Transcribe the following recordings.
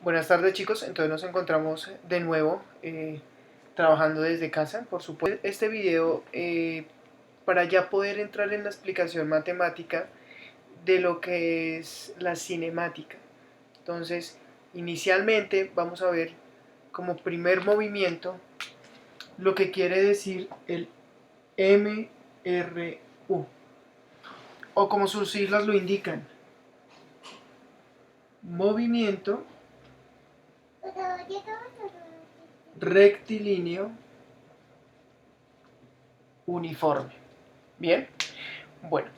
Buenas tardes chicos, entonces nos encontramos de nuevo trabajando desde casa, por supuesto. Este video para ya poder entrar en la explicación matemática de lo que es la cinemática. Entonces, inicialmente vamos a ver como primer movimiento lo que quiere decir el MRU, o como sus siglas lo indican, movimiento rectilíneo uniforme. Bien, bueno,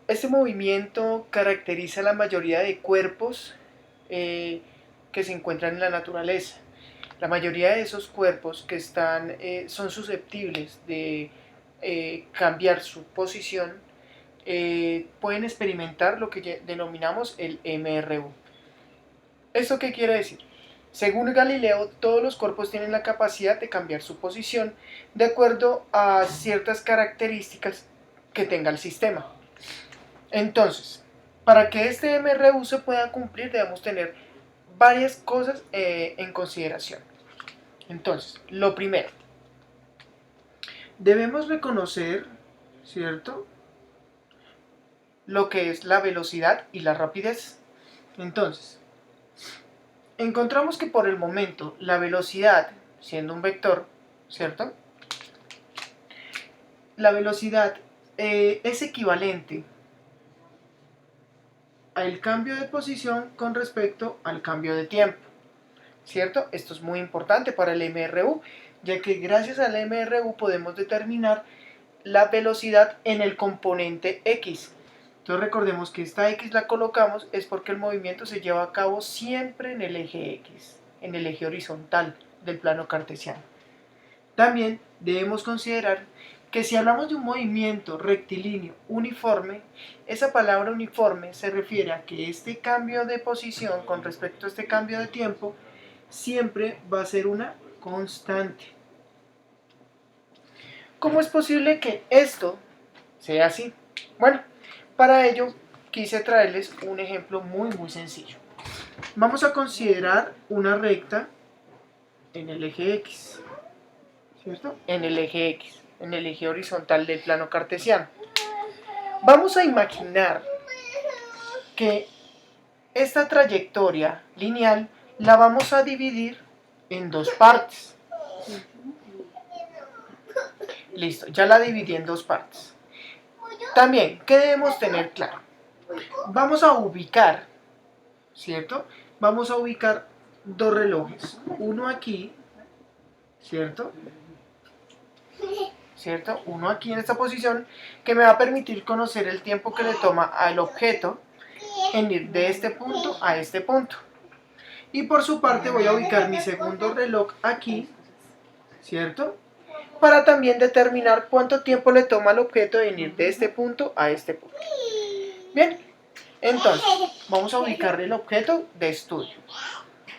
este movimiento caracteriza la mayoría de cuerpos que se encuentran en la naturaleza. La mayoría de esos cuerpos que son susceptibles de cambiar su posición pueden experimentar lo que denominamos el MRU. ¿Esto qué quiere decir? Según Galileo, todos los cuerpos tienen la capacidad de cambiar su posición de acuerdo a ciertas características que tenga el sistema. Entonces, para que este MRU se pueda cumplir, debemos tener varias cosas en consideración. Entonces, lo primero, debemos reconocer, ¿cierto?, lo que es la velocidad y la rapidez. Entonces, encontramos que por el momento la velocidad, siendo un vector, ¿cierto?, la velocidad es equivalente al cambio de posición con respecto al cambio de tiempo, ¿cierto? Esto es muy importante para el MRU, ya que gracias al MRU podemos determinar la velocidad en el componente X. Entonces recordemos que esta X la colocamos es porque el movimiento se lleva a cabo siempre en el eje X, en el eje horizontal del plano cartesiano. También debemos considerar que si hablamos de un movimiento rectilíneo uniforme, esa palabra uniforme se refiere a que este cambio de posición con respecto a este cambio de tiempo siempre va a ser una constante. ¿Cómo es posible que esto sea así? Bueno, para ello quise traerles un ejemplo muy sencillo. Vamos a considerar una recta en el eje X, ¿cierto? En el eje X, en el eje horizontal del plano cartesiano. Vamos a imaginar que esta trayectoria lineal la vamos a dividir en dos partes. Listo, ya la dividí en dos partes. También, ¿qué debemos tener claro? Vamos a ubicar, ¿cierto? Vamos a ubicar dos relojes. Uno aquí, ¿cierto? ¿Cierto? Uno aquí en esta posición que me va a permitir conocer el tiempo que le toma al objeto en ir de este punto a este punto. Y por su parte voy a ubicar mi segundo reloj aquí, ¿cierto?, para también determinar cuánto tiempo le toma al objeto en ir de este punto a este punto. Bien, entonces vamos a ubicar el objeto de estudio.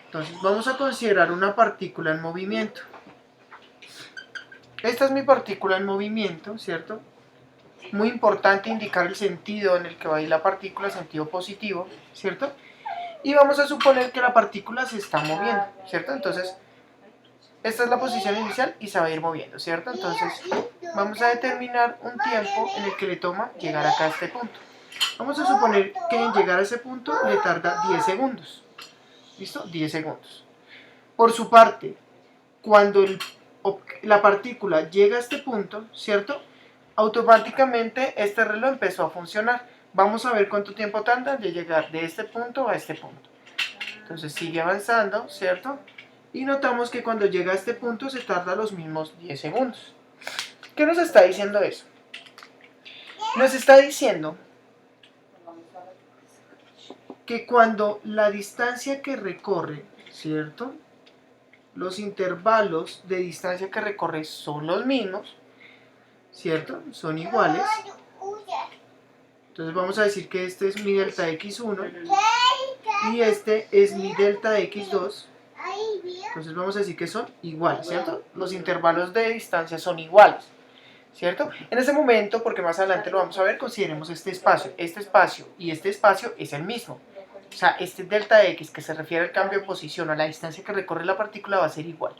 Entonces vamos a considerar una partícula en movimiento. Esta es mi partícula en movimiento, ¿cierto? Muy importante indicar el sentido en el que va a ir la partícula, sentido positivo, ¿cierto? Y vamos a suponer que la partícula se está moviendo, ¿cierto? Entonces, esta es la posición inicial y se va a ir moviendo, ¿cierto? Entonces, vamos a determinar un tiempo en el que le toma llegar acá a este punto. Vamos a suponer que en llegar a ese punto le tarda 10 segundos. ¿Listo? 10 segundos. Por su parte, cuando la partícula llega a este punto, ¿cierto?, automáticamente este reloj empezó a funcionar. Vamos a ver cuánto tiempo tarda de llegar de este punto a este punto. Entonces sigue avanzando, ¿cierto? Y notamos que cuando llega a este punto se tarda los mismos 10 segundos. ¿Qué nos está diciendo eso? Nos está diciendo que cuando la distancia que recorre, ¿cierto?, los intervalos de distancia que recorre son los mismos, ¿cierto?, son iguales. Entonces vamos a decir que este es mi delta x1 y este es mi delta x2. Entonces vamos a decir que son iguales, ¿cierto? Los intervalos de distancia son iguales, ¿cierto? En ese momento, porque más adelante lo vamos a ver, consideremos este espacio y este espacio es el mismo. O sea, este delta X que se refiere al cambio de posición a la distancia que recorre la partícula va a ser igual.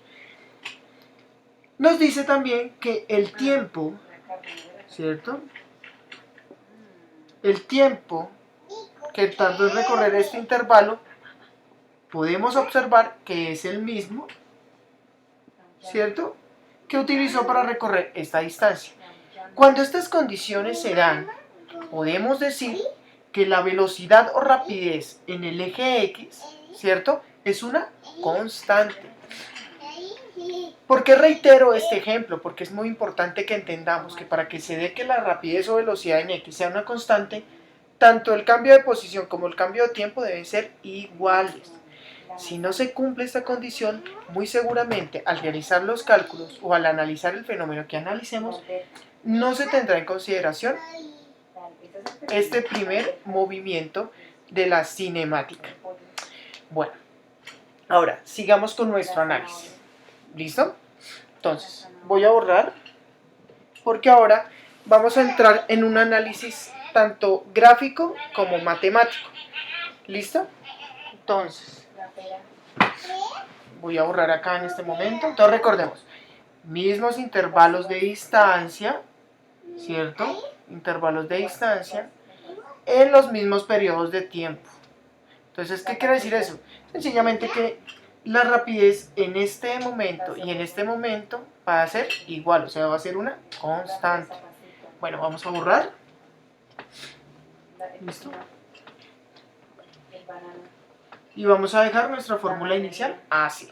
Nos dice también que el tiempo, ¿cierto? El tiempo que tardó en recorrer este intervalo, podemos observar que es el mismo, ¿cierto?, que utilizó para recorrer esta distancia. Cuando estas condiciones se dan, podemos decir que la velocidad o rapidez en el eje X, ¿cierto?, es una constante. ¿Por qué reitero este ejemplo? Porque es muy importante que entendamos que para que se dé que la rapidez o velocidad en X sea una constante, tanto el cambio de posición como el cambio de tiempo deben ser iguales. Si no se cumple esta condición, muy seguramente al realizar los cálculos o al analizar el fenómeno que analicemos, no se tendrá en consideración este primer movimiento de la cinemática. Bueno, ahora sigamos con nuestro análisis. ¿Listo? Entonces, voy a borrar porque ahora vamos a entrar en un análisis tanto gráfico como matemático. ¿Listo? Entonces, voy a borrar acá en este momento. Entonces recordemos, mismos intervalos de distancia, ¿cierto? Intervalos de distancia en los mismos periodos de tiempo. Entonces, ¿qué quiere decir eso? Sencillamente que la rapidez en este momento y en este momento va a ser igual, o sea, va a ser una constante. Bueno, vamos a borrar. ¿Listo? Y vamos a dejar nuestra fórmula inicial así.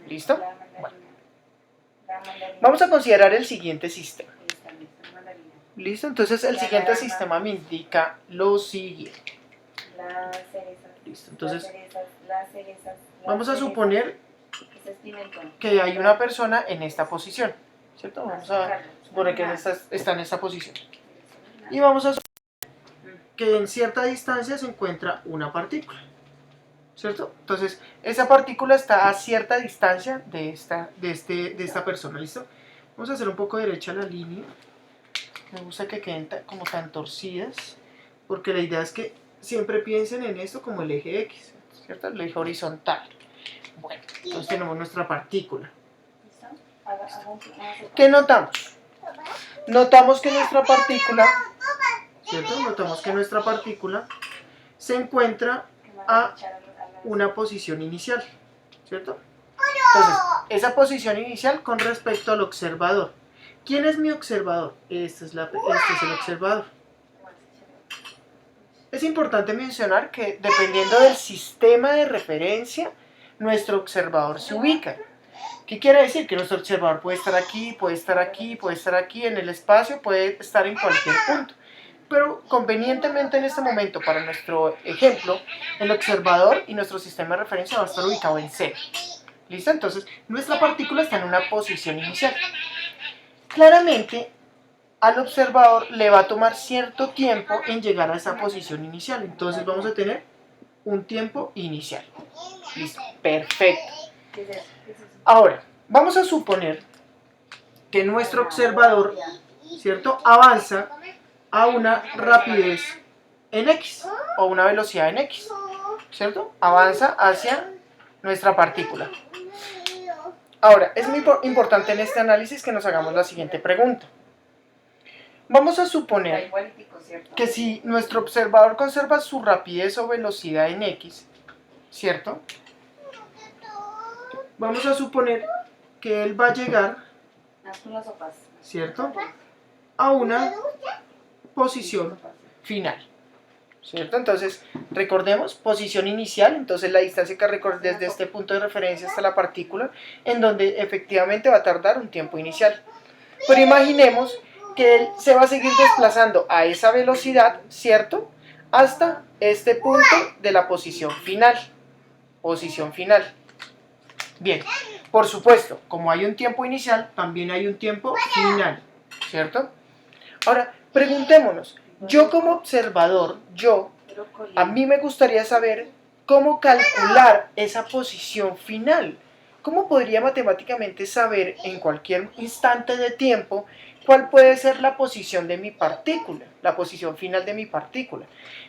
¿Listo? Bueno. Vamos a considerar el siguiente sistema. ¿Listo? Entonces el siguiente sistema me indica lo siguiente. Listo. Entonces vamos a suponer que hay una persona en esta posición, ¿cierto? Vamos a suponer que está en esta posición. Y vamos a suponer que en cierta distancia se encuentra una partícula, ¿cierto? Entonces, esa partícula está a cierta distancia de esta persona, ¿listo? Vamos a hacer un poco derecha la línea. Me gusta que queden como tan torcidas, porque la idea es que siempre piensen en esto como el eje X, ¿cierto? El eje horizontal. Bueno, entonces tenemos nuestra partícula. ¿Qué notamos? Notamos que nuestra partícula, ¿cierto? Notamos que nuestra partícula se encuentra a una posición inicial, ¿cierto? Entonces, esa posición inicial con respecto al observador. ¿Quién es mi observador? Este es el observador. Es importante mencionar que dependiendo del sistema de referencia, nuestro observador se ubica. ¿Qué quiere decir? Que nuestro observador puede estar aquí, puede estar aquí, puede estar aquí, en el espacio, puede estar en cualquier punto. Pero convenientemente en este momento, para nuestro ejemplo, el observador y nuestro sistema de referencia va a estar ubicado en C. ¿Listo? Entonces, nuestra partícula está en una posición inicial. Claramente, al observador le va a tomar cierto tiempo en llegar a esa posición inicial. Entonces vamos a tener un tiempo inicial. Listo, perfecto. Ahora, vamos a suponer que nuestro observador, ¿cierto?, avanza a una rapidez en X o una velocidad en X, ¿cierto? Avanza hacia nuestra partícula. Ahora, es muy importante en este análisis que nos hagamos la siguiente pregunta. Vamos a suponer que si nuestro observador conserva su rapidez o velocidad en X, ¿cierto? Vamos a suponer que él va a llegar, ¿cierto?, a una posición final, ¿cierto? Entonces, recordemos, posición inicial, entonces la distancia que recorre desde este punto de referencia hasta la partícula, en donde efectivamente va a tardar un tiempo inicial. Pero imaginemos que él se va a seguir desplazando a esa velocidad, ¿cierto?, hasta este punto de la posición final. Posición final. Bien, por supuesto, como hay un tiempo inicial, también hay un tiempo final, ¿cierto? Ahora, preguntémonos, yo como observador, a mí me gustaría saber cómo calcular esa posición final. ¿Cómo podría matemáticamente saber en cualquier instante de tiempo cuál puede ser la posición de mi partícula, la posición final de mi partícula?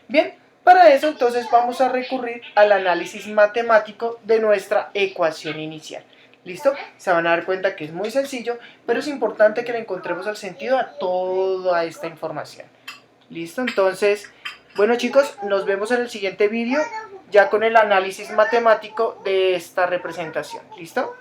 Bien, Para eso entonces vamos a recurrir al análisis matemático de nuestra ecuación inicial. ¿Listo? Se van a dar cuenta que es muy sencillo, pero es importante que le encontremos el sentido a toda esta información. ¿Listo? Entonces, bueno chicos, nos vemos en el siguiente vídeo ya con el análisis matemático de esta representación. ¿Listo?